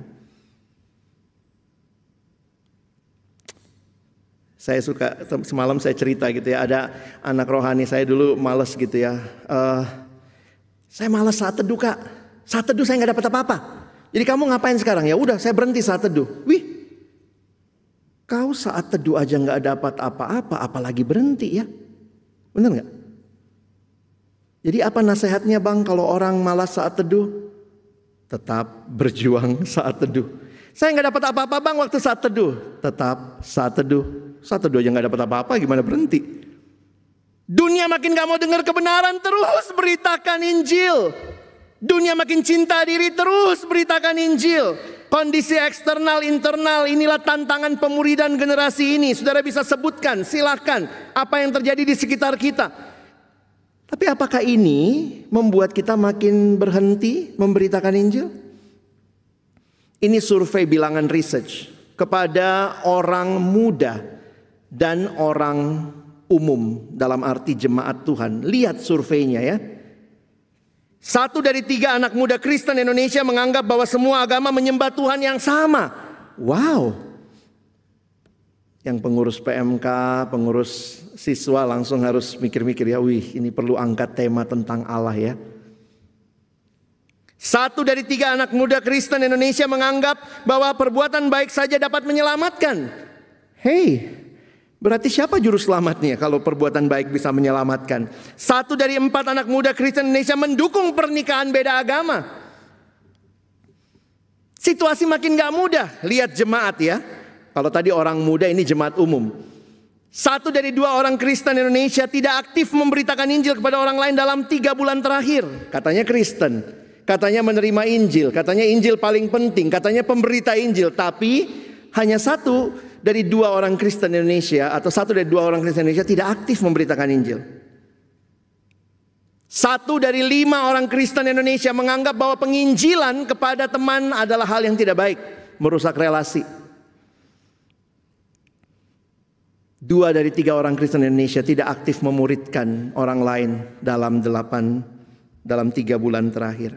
Saya suka, semalam saya cerita gitu ya, ada anak rohani saya dulu males gitu ya. Saya malas saat teduh kak, saat teduh saya gak dapat apa-apa. Jadi kamu ngapain sekarang? Ya udah saya berhenti saat teduh. Wih, kau saat teduh aja gak dapat apa-apa, apalagi berhenti ya. Benar gak? Jadi apa nasihatnya bang kalau orang malas saat teduh? Tetap berjuang saat teduh. Saya gak dapat apa-apa bang waktu saat teduh. Tetap saat teduh. Saat teduh aja gak dapat apa-apa, gimana berhenti? Dunia makin gak mau dengar kebenaran, terus beritakan Injil. Dunia makin cinta diri, terus beritakan Injil. Kondisi eksternal, internal, inilah tantangan pemuridan generasi ini. Saudara bisa sebutkan, silahkan apa yang terjadi di sekitar kita. Tapi apakah ini membuat kita makin berhenti memberitakan Injil? Ini survei bilangan research kepada orang muda dan orang umum dalam arti jemaat Tuhan. Lihat surveinya ya. 1 dari 3 anak muda Kristen Indonesia menganggap bahwa semua agama menyembah Tuhan yang sama. Wow. Yang pengurus PMK, pengurus siswa langsung harus mikir-mikir ya. Wih, ini perlu angkat tema tentang Allah ya. 1 dari 3 anak muda Kristen Indonesia menganggap bahwa perbuatan baik saja dapat menyelamatkan. Hey, berarti siapa juru selamatnya kalau perbuatan baik bisa menyelamatkan? 1 dari 4 anak muda Kristen Indonesia mendukung pernikahan beda agama. Situasi makin gak mudah. Lihat jemaat ya. Kalau tadi orang muda, ini jemaat umum. 1 dari 2 orang Kristen Indonesia tidak aktif memberitakan Injil kepada orang lain dalam 3 bulan terakhir. Katanya Kristen, katanya menerima Injil, katanya Injil paling penting, katanya pemberita Injil. Tapi hanya 1 dari 2 orang Kristen Indonesia, atau 1 dari 2 orang Kristen Indonesia tidak aktif memberitakan Injil. 1 dari 5 orang Kristen Indonesia menganggap bahwa penginjilan kepada teman adalah hal yang tidak baik, merusak relasi. 2 dari 3 orang Kristen Indonesia tidak aktif memuridkan orang lain dalam 3 bulan terakhir.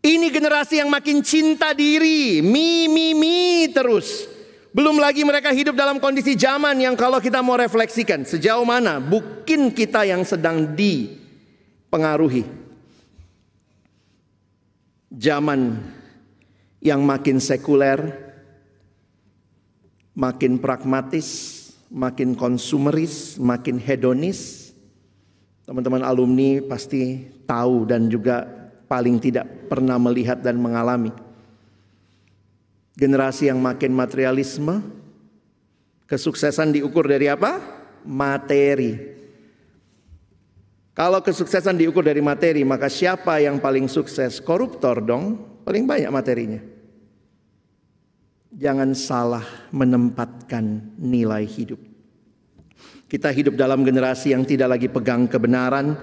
Ini generasi yang makin cinta diri, mi terus. Belum lagi mereka hidup dalam kondisi zaman yang kalau kita mau refleksikan, sejauh mana mungkin kita yang sedang dipengaruhi. Zaman yang makin sekuler, makin pragmatis, makin konsumeris, makin hedonis. Teman-teman alumni pasti tahu dan juga paling tidak pernah melihat dan mengalami. Generasi yang makin materialisme, kesuksesan diukur dari apa? Materi. Kalau kesuksesan diukur dari materi, maka siapa yang paling sukses? Koruptor dong, paling banyak materinya. Jangan salah menempatkan nilai hidup. Kita hidup dalam generasi yang tidak lagi pegang kebenaran,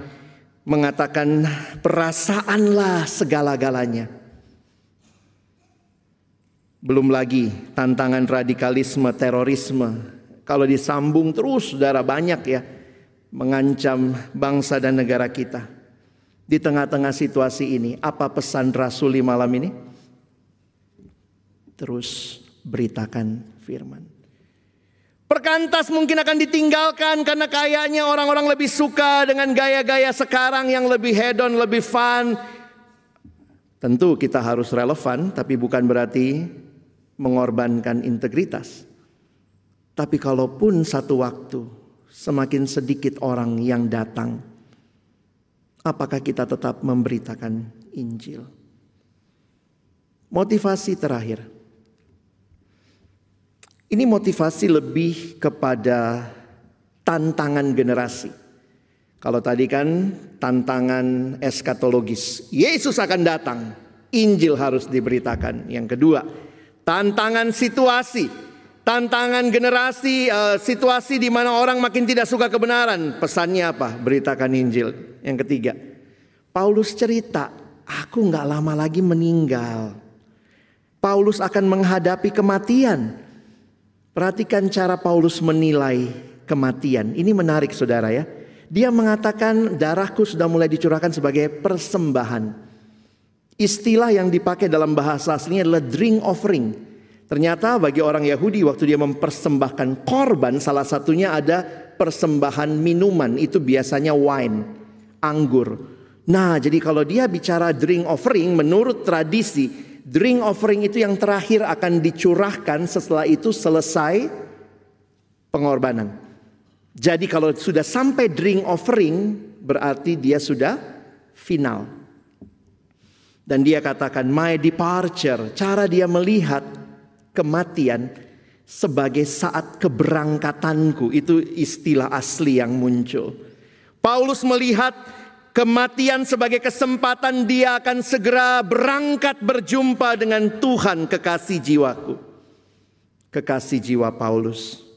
mengatakan perasaanlah segala-galanya. Belum lagi tantangan radikalisme, terorisme. Kalau disambung terus, saudara, banyak ya, mengancam bangsa dan negara kita. Di tengah-tengah situasi ini, apa pesan Rasuli malam ini? Terus beritakan firman. Perkantas mungkin akan ditinggalkan karena kayaknya orang-orang lebih suka dengan gaya-gaya sekarang yang lebih hedon, lebih fun. Tentu kita harus relevan, tapi bukan berarti mengorbankan integritas. Tapi kalaupun satu waktu semakin sedikit orang yang datang, apakah kita tetap memberitakan Injil? Motivasi terakhir. Ini motivasi lebih kepada tantangan generasi. Kalau tadi kan tantangan eskatologis, Yesus akan datang, Injil harus diberitakan. Yang kedua, tantangan situasi, tantangan generasi, situasi di mana orang makin tidak suka kebenaran. Pesannya apa? Beritakan Injil. Yang ketiga, Paulus cerita, aku gak lama lagi meninggal. Paulus akan menghadapi kematian. Perhatikan cara Paulus menilai kematian. Ini menarik saudara ya. Dia mengatakan darahku sudah mulai dicurahkan sebagai persembahan. Istilah yang dipakai dalam bahasa aslinya adalah drink offering. Ternyata bagi orang Yahudi waktu dia mempersembahkan korban, salah satunya ada persembahan minuman. Itu biasanya wine, anggur. Nah, jadi kalau dia bicara drink offering, menurut tradisi drink offering itu yang terakhir akan dicurahkan, setelah itu selesai pengorbanan. Jadi kalau sudah sampai drink offering, berarti dia sudah final. Dan dia katakan my departure, cara dia melihat kematian sebagai saat keberangkatanku. Itu istilah asli yang muncul. Paulus melihat kematian sebagai kesempatan dia akan segera berangkat berjumpa dengan Tuhan, kekasih jiwaku. Kekasih jiwa Paulus.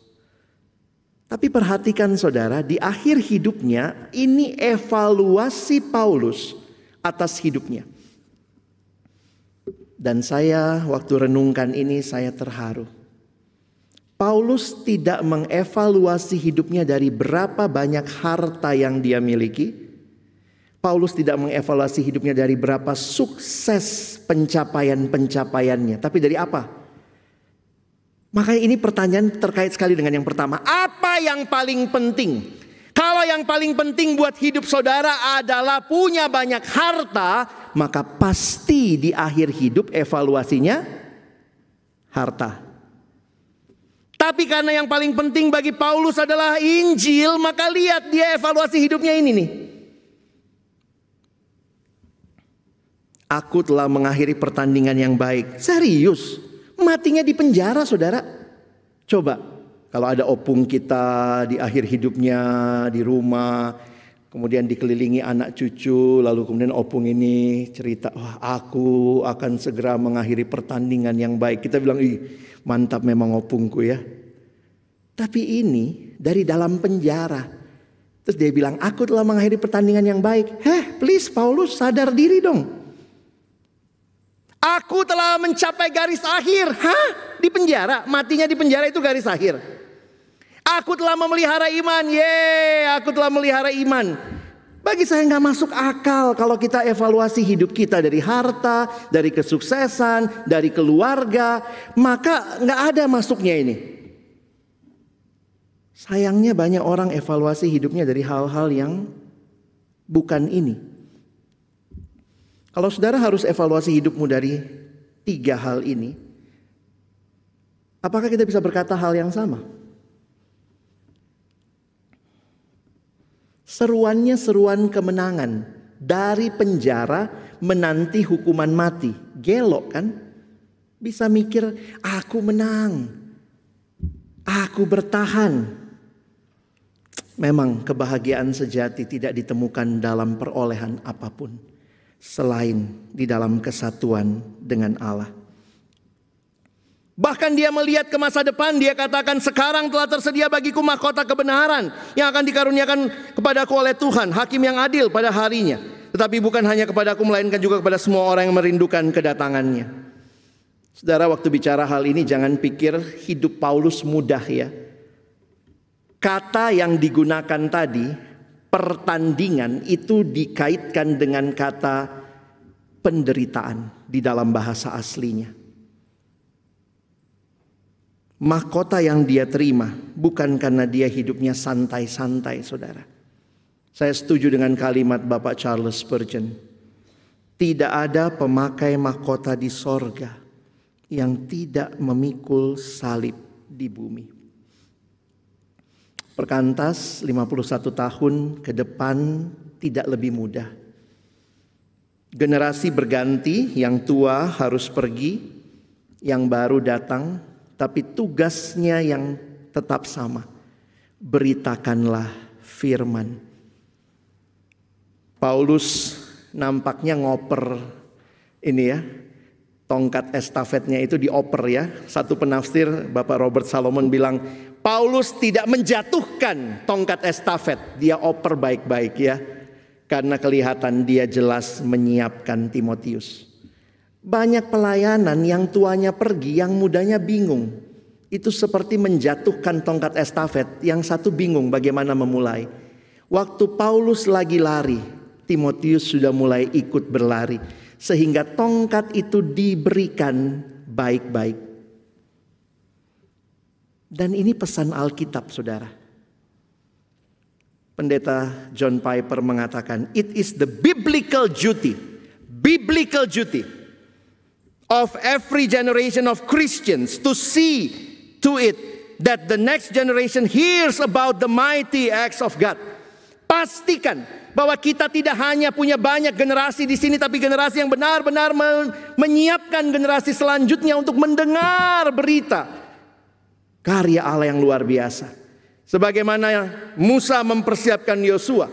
Tapi perhatikan saudara, di akhir hidupnya ini evaluasi Paulus atas hidupnya. Dan saya waktu renungkan ini saya terharu. Paulus tidak mengevaluasi hidupnya dari berapa banyak harta yang dia miliki. Paulus tidak mengevaluasi hidupnya dari berapa sukses pencapaian-pencapaiannya. Tapi dari apa? Makanya ini pertanyaan terkait sekali dengan yang pertama. Apa yang paling penting? Kalau yang paling penting buat hidup saudara adalah punya banyak harta, maka pasti di akhir hidup evaluasinya harta. Tapi karena yang paling penting bagi Paulus adalah Injil, maka lihat dia evaluasi hidupnya ini nih. Aku telah mengakhiri pertandingan yang baik. Serius, matinya di penjara saudara. Coba, kalau ada opung kita di akhir hidupnya di rumah, Kemudian dikelilingi anak cucu, lalu kemudian opung ini cerita, wah aku akan segera mengakhiri pertandingan yang baik. Kita bilang, ih mantap memang opungku ya. Tapi ini dari dalam penjara. Terus dia bilang, aku telah mengakhiri pertandingan yang baik. Please Paulus, sadar diri dong. Aku telah mencapai garis akhir. Di penjara, matinya di penjara itu garis akhir. Aku telah memelihara iman, aku telah melihara iman. Bagi saya nggak masuk akal kalau kita evaluasi hidup kita dari harta, dari kesuksesan, dari keluarga, maka nggak ada masuknya ini. Sayangnya banyak orang evaluasi hidupnya dari hal-hal yang bukan ini. Kalau saudara harus evaluasi hidupmu dari 3 hal ini, apakah kita bisa berkata hal yang sama? Seruannya seruan kemenangan. Dari penjara menanti hukuman mati. Gelok kan? Bisa mikir, aku menang. Aku bertahan. Memang kebahagiaan sejati tidak ditemukan dalam perolehan apapun. Selain di dalam kesatuan dengan Allah. Bahkan dia melihat ke masa depan, dia katakan sekarang telah tersedia bagiku mahkota kebenaran yang akan dikaruniakan kepadaku oleh Tuhan, hakim yang adil pada harinya. Tetapi bukan hanya kepadaku melainkan juga kepada semua orang yang merindukan kedatangannya. Saudara, waktu bicara hal ini jangan pikir hidup Paulus mudah ya. Kata yang digunakan tadi, pertandingan, itu dikaitkan dengan kata penderitaan di dalam bahasa aslinya. Mahkota yang dia terima bukan karena dia hidupnya santai-santai, saudara. Saya setuju dengan kalimat Bapak Charles Spurgeon. Tidak ada pemakai mahkota di sorga yang tidak memikul salib di bumi. Perkantas 51 tahun ke depan tidak lebih mudah. Generasi berganti, yang tua harus pergi, yang baru datang. Tapi tugasnya yang tetap sama. Beritakanlah firman. Paulus nampaknya ngoper ini ya. Tongkat estafetnya itu dioper ya. Satu penafsir Bapak Robert Salomon bilang, Paulus tidak menjatuhkan tongkat estafet. Dia oper baik-baik ya. Karena kelihatan dia jelas menyiapkan Timotius. Banyak pelayanan yang tuanya pergi, yang mudanya bingung. Itu seperti menjatuhkan tongkat estafet, yang satu bingung bagaimana memulai. Waktu Paulus lagi lari, Timotius sudah mulai ikut berlari. Sehingga tongkat itu diberikan baik-baik. Dan ini pesan Alkitab, saudara. Pendeta John Piper mengatakan, it is the biblical duty of every generation of Christians to see to it that the next generation hears about the mighty acts of God. Pastikan bahwa kita tidak hanya punya banyak generasi di sini, tapi generasi yang benar-benar menyiapkan generasi selanjutnya untuk mendengar berita karya Allah yang luar biasa. Sebagaimana Musa mempersiapkan Yosua,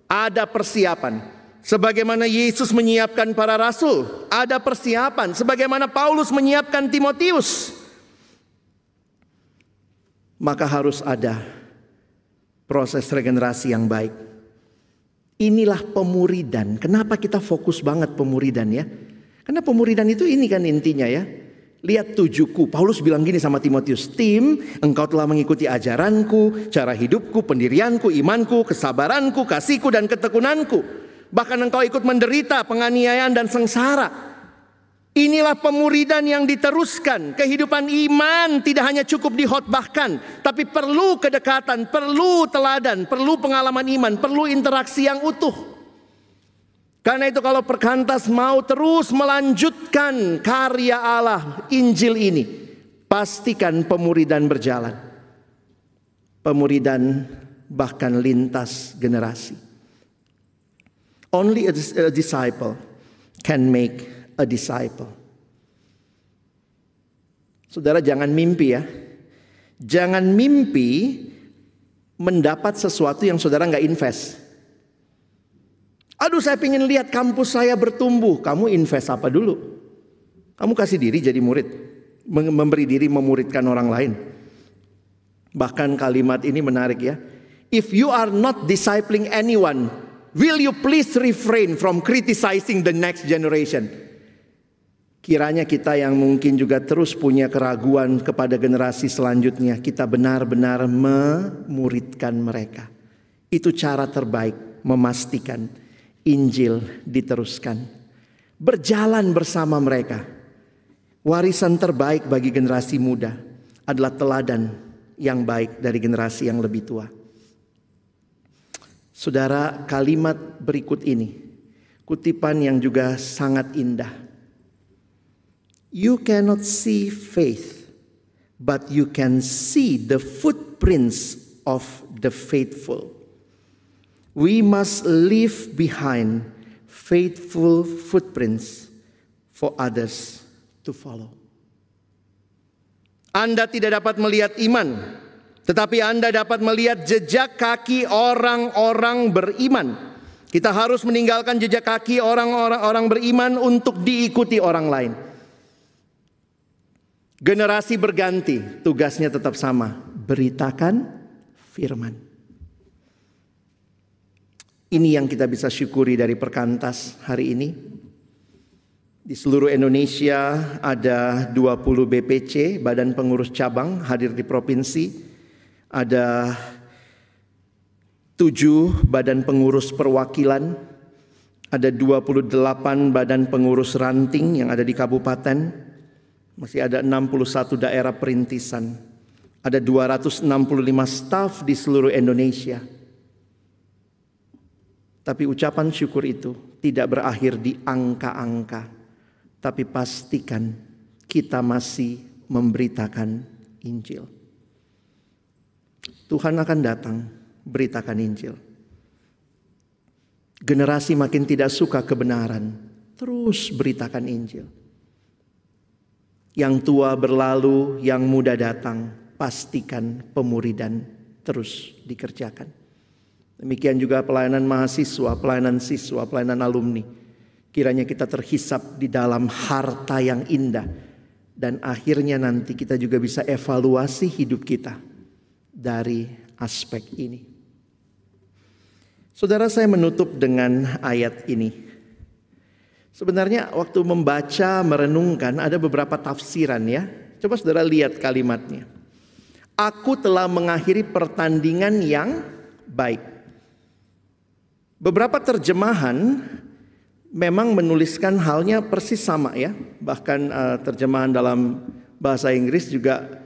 ada persiapan. Sebagaimana Yesus menyiapkan para rasul, ada persiapan. Sebagaimana Paulus menyiapkan Timotius, maka harus ada proses regenerasi yang baik. Inilah pemuridan. Kenapa kita fokus banget pemuridan ya? Karena pemuridan itu ini kan intinya ya. Lihat tujuku. Paulus bilang gini sama Timotius, Tim, engkau telah mengikuti ajaranku, cara hidupku, pendirianku, imanku, kesabaranku, kasihku, dan ketekunanku. Bahkan engkau ikut menderita, penganiayaan, dan sengsara. Inilah pemuridan yang diteruskan. Kehidupan iman tidak hanya cukup dihotbahkan, tapi perlu kedekatan, perlu teladan, perlu pengalaman iman, perlu interaksi yang utuh. Karena itu kalau Perkantas mau terus melanjutkan karya Allah, Injil ini, pastikan pemuridan berjalan. Pemuridan bahkan lintas generasi. Only a disciple can make a disciple. Saudara jangan mimpi ya. Jangan mimpi mendapat sesuatu yang saudara nggak invest. Aduh, saya ingin lihat kampus saya bertumbuh. Kamu invest apa dulu? Kamu kasih diri jadi murid, memberi diri memuridkan orang lain. Bahkan kalimat ini menarik ya. If you are not discipling anyone, will you please refrain from criticizing the next generation? Kiranya kita yang mungkin juga terus punya keraguan kepada generasi selanjutnya, kita benar-benar memuridkan mereka. Itu cara terbaik memastikan Injil diteruskan. Berjalan bersama mereka. Warisan terbaik bagi generasi muda adalah teladan yang baik dari generasi yang lebih tua. Saudara, kalimat berikut ini, kutipan yang juga sangat indah. You cannot see faith, but you can see the footprints of the faithful. We must leave behind faithful footprints for others to follow. Anda tidak dapat melihat iman, tetapi Anda dapat melihat jejak kaki orang-orang beriman. Kita harus meninggalkan jejak kaki orang-orang beriman untuk diikuti orang lain. Generasi berganti, tugasnya tetap sama, beritakan firman. Ini yang kita bisa syukuri dari Perkantas hari ini. Di seluruh Indonesia ada 20 BPC, Badan Pengurus Cabang, hadir di provinsi. Ada 7 Badan Pengurus Perwakilan. Ada 28 Badan Pengurus Ranting yang ada di kabupaten. Masih ada 61 daerah perintisan. Ada 265 staf di seluruh Indonesia. Tapi ucapan syukur itu tidak berakhir di angka-angka. Tapi pastikan kita masih memberitakan Injil. Tuhan akan datang, beritakan Injil. Generasi makin tidak suka kebenaran, terus beritakan Injil. Yang tua berlalu, yang muda datang, pastikan pemuridan terus dikerjakan. Demikian juga pelayanan mahasiswa, pelayanan siswa, pelayanan alumni. Kiranya kita terhisap di dalam harta yang indah. Dan akhirnya nanti kita juga bisa evaluasi hidup kita dari aspek ini. Saudara, saya menutup dengan ayat ini. Sebenarnya waktu membaca, merenungkan ada beberapa tafsiran ya. Coba saudara lihat kalimatnya. Aku telah mengakhiri pertandingan yang baik. Beberapa terjemahan memang menuliskan halnya persis sama ya. Bahkan terjemahan dalam bahasa Inggris juga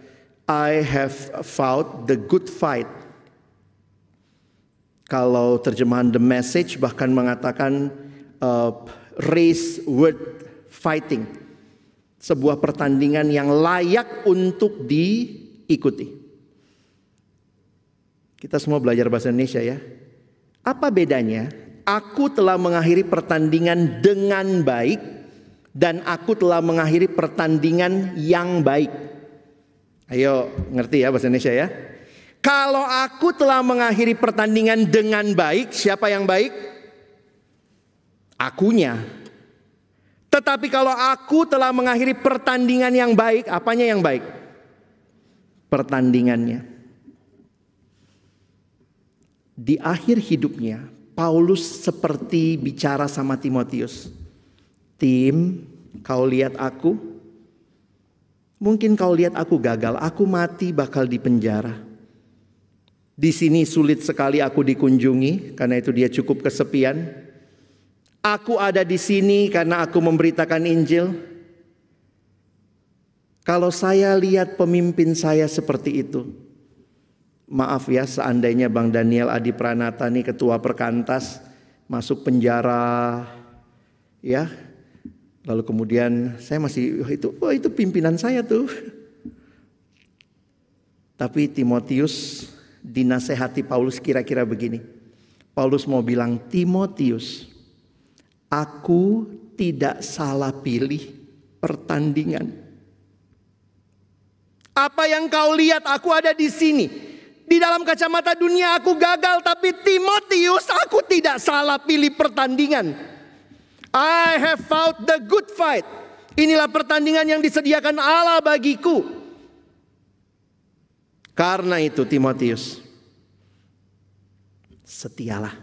I have fought the good fight. Kalau terjemahan The Message bahkan mengatakan race worth fighting. Sebuah pertandingan yang layak untuk diikuti. Kita semua belajar bahasa Indonesia ya. Apa bedanya? Aku telah mengakhiri pertandingan dengan baik dan aku telah mengakhiri pertandingan yang baik. Ayo ngerti ya bahasa Indonesia ya. Kalau aku telah mengakhiri pertandingan dengan baik, siapa yang baik? Akunya. Tetapi kalau aku telah mengakhiri pertandingan yang baik, apanya yang baik? Pertandingannya. Di akhir hidupnya, Paulus seperti bicara sama Timotius. Tim, kau lihat aku? Mungkin kau lihat aku gagal, aku mati bakal di penjara. Di sini sulit sekali aku dikunjungi, karena itu dia cukup kesepian. Aku ada di sini karena aku memberitakan Injil. Kalau saya lihat pemimpin saya seperti itu, maaf ya, seandainya Bang Daniel Adi Pranata nih ketua Perkantas masuk penjara, ya, lalu kemudian saya masih itu pimpinan saya tuh. Tapi Timotius dinasehati Paulus kira-kira begini. Paulus mau bilang, Timotius, aku tidak salah pilih pertandingan. Apa yang kau lihat, aku ada di sini. Di dalam kacamata dunia aku gagal, tapi Timotius, aku tidak salah pilih pertandingan. I have fought the good fight. Inilah pertandingan yang disediakan Allah bagiku. Karena itu Timotius, setialah.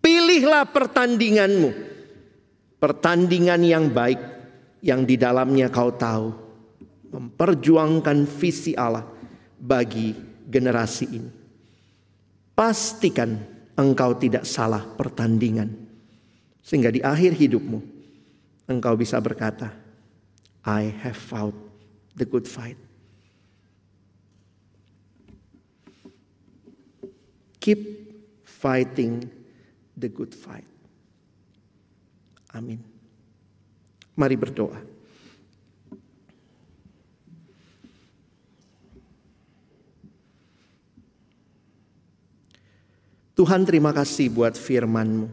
Pilihlah pertandinganmu. Pertandingan yang baik, yang di dalamnya kau tahu memperjuangkan visi Allah bagi generasi ini. Pastikan engkau tidak salah pertandingan. Sehingga di akhir hidupmu engkau bisa berkata, I have fought the good fight. Keep fighting the good fight. Amin. Mari berdoa. Tuhan, terima kasih buat firman-Mu.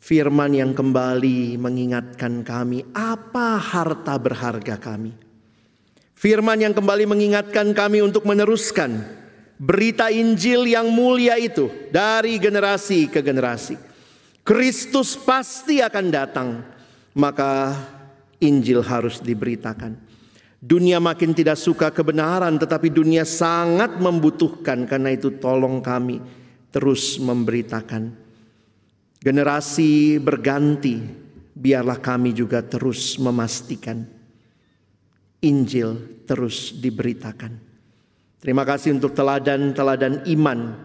Firman yang kembali mengingatkan kami apa harta berharga kami. Firman yang kembali mengingatkan kami untuk meneruskan berita Injil yang mulia itu dari generasi ke generasi. Kristus pasti akan datang, maka Injil harus diberitakan. Dunia makin tidak suka kebenaran, tetapi dunia sangat membutuhkan. Karena itu tolong kami terus memberitakan. Generasi berganti, biarlah kami juga terus memastikan Injil terus diberitakan. Terima kasih untuk teladan-teladan iman,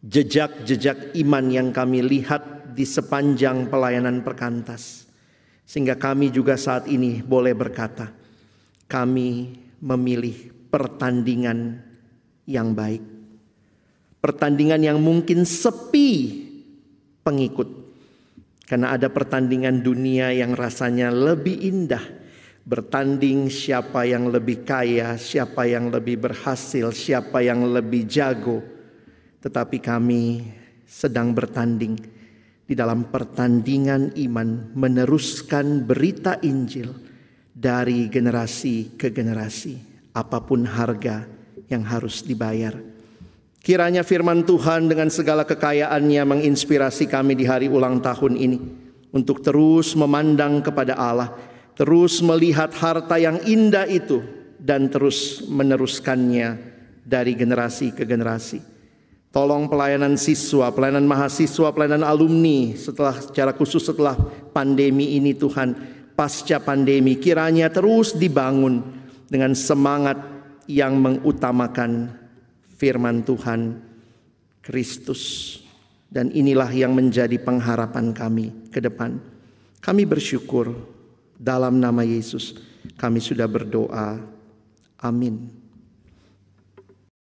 jejak-jejak iman yang kami lihat di sepanjang pelayanan Perkantas. Sehingga kami juga saat ini boleh berkata, kami memilih pertandingan yang baik. Pertandingan yang mungkin sepi pengikut. Karena ada pertandingan dunia yang rasanya lebih indah. Bertanding siapa yang lebih kaya, siapa yang lebih berhasil, siapa yang lebih jago. Tetapi kami sedang bertanding di dalam pertandingan iman, meneruskan berita Injil dari generasi ke generasi. Apapun harga yang harus dibayar. Kiranya firman Tuhan dengan segala kekayaannya menginspirasi kami di hari ulang tahun ini. Untuk terus memandang kepada Allah. Terus melihat harta yang indah itu. Dan terus meneruskannya dari generasi ke generasi. Tolong pelayanan siswa, pelayanan mahasiswa, pelayanan alumni. Secara khusus setelah pandemi ini Tuhan. Pasca pandemi kiranya terus dibangun dengan semangat yang mengutamakan firman Tuhan Kristus. Dan inilah yang menjadi pengharapan kami ke depan. Kami bersyukur dalam nama Yesus kami sudah berdoa. Amin.